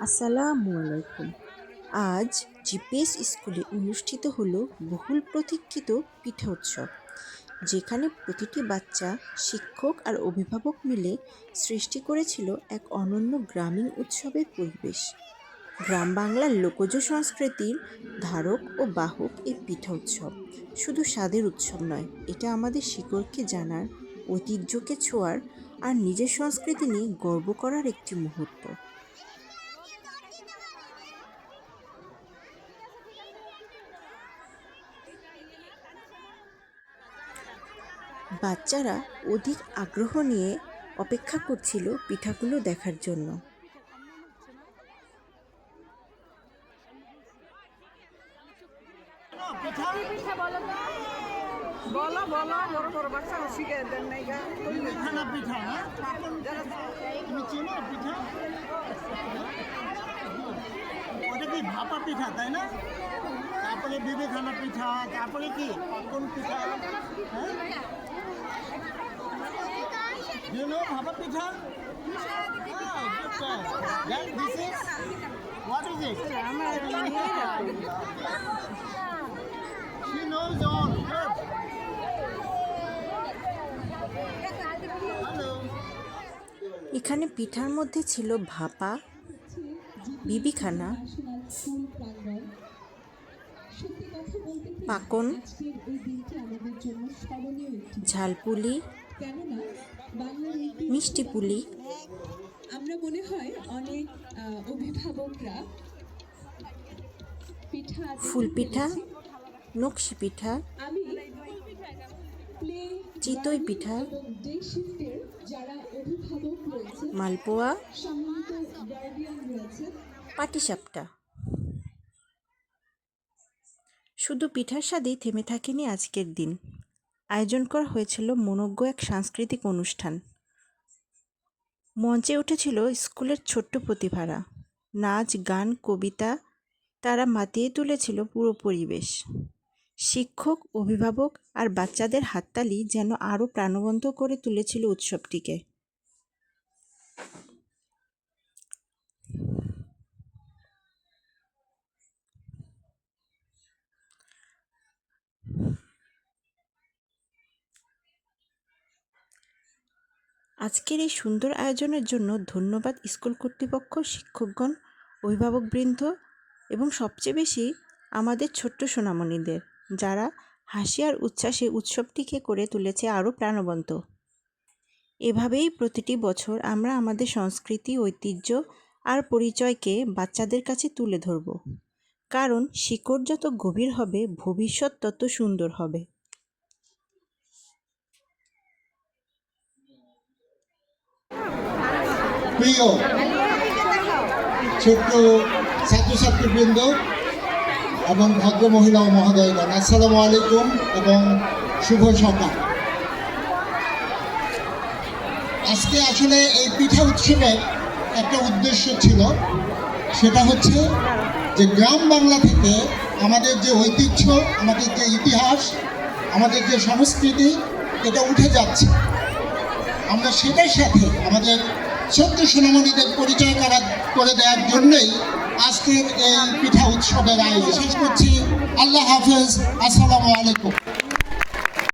আসসালামু আলাইকুম। আজ জিপিএস স্কুলে অনুষ্ঠিত হলো বহুল প্রতীক্ষিত পিঠা উৎসব, যেখানে প্রতিটি বাচ্চা, শিক্ষক আর অভিভাবক মিলে সৃষ্টি করেছিল এক অনন্য গ্রামীণ উৎসবের পরিবেশ। গ্রাম বাংলার লোকজ সংস্কৃতির ধারক ও বাহক এই পিঠা উৎসব শুধু স্বাদের উৎসব নয়, এটা আমাদের শিকড়কে জানার, ঐতিহ্যকে ছোঁয়ার আর নিজের সংস্কৃতি নিয়ে গর্ব করার একটি মুহূর্ত। বাচ্চারা অধিক আগ্রহ নিয়ে অপেক্ষা করছিল পিঠাগুলো দেখার জন্য। ওটা কি ভাপা পিঠা তাই না? তারপরে বিবেখানা পিঠা, তারপরে কি পাকন পিঠা, হ্যাঁ? You know ভাপা পিঠা? Then this is what is it? She knows all. Good. Hello. এখানে পিঠার মধ্যে ছিল ভাপা, বিবিখানা, পাকন, ঝালপুলি, মিষ্টি পুলি। আমরা মনে হয় অনেক অভিভাবকরা পিঠা ফুল পিঠা, নকশি পিঠা, আমি চিতই পিঠা, ডে শিফটের যারা অভিভাবক রয়েছে, মালপোয়া, সম্মানিত গার্ডিয়ান রয়েছে, পাটিসাপটা। শুধু পিঠার স্বাদেই থেমে থাকেনি আজকের দিন। আয়োজন করা হয়েছিল মনোজ্ঞ এক সাংস্কৃতিক অনুষ্ঠান। মঞ্চে উঠেছিল স্কুলের ছোট্ট প্রতিভারা। নাচ, গান, কবিতা, তারা মাতিয়ে তুলেছিল পুরো পরিবেশ। শিক্ষক, অভিভাবক আর বাচ্চাদের হাততালি যেন আরও প্রাণবন্ত করে তুলেছিল উৎসবটিকে। আজকের এই সুন্দর আয়োজনের জন্য ধন্যবাদ স্কুল কর্তৃপক্ষ, শিক্ষকগণ, অভিভাবকবৃন্দ এবং সবচেয়ে বেশি আমাদের ছোট্ট সোনামণিদের, যারা হাসি আর উচ্ছ্বাসে উৎসবটিকে করে তুলেছে আরও প্রাণবন্ত। এভাবেই প্রতিটি বছর আমরা আমাদের সংস্কৃতি, ঐতিহ্য আর পরিচয়কে বাচ্চাদের কাছে তুলে ধরব, কারণ শিকড় যত গভীর হবে, ভবিষ্যৎ তত সুন্দর হবে। প্রিয় ছোট্ট ছাত্রছাত্রীবৃন্দ এবং ভদ্রমহিলা ও মহোদয়গণ, আসসালামু আলাইকুম এবং শুভ সকাল। আজকে আসলে এই পিঠা উৎসবের একটা উদ্দেশ্য ছিল, সেটা হচ্ছে যে গ্রাম বাংলা থেকে আমাদের যে ঐতিহ্য, আমাদের যে ইতিহাস, আমাদের যে সংস্কৃতি, এটা উঠে যাচ্ছে। আমরা সেটার সাথে আমাদের ছোট্ট সোনামণিদের পরিচয় করে দেওয়ার জন্যই আজকের এই পিঠা উৎসবের আয়োজন। শেষ করছি। আল্লাহ হাফেজ। আসসালামু আলাইকুম।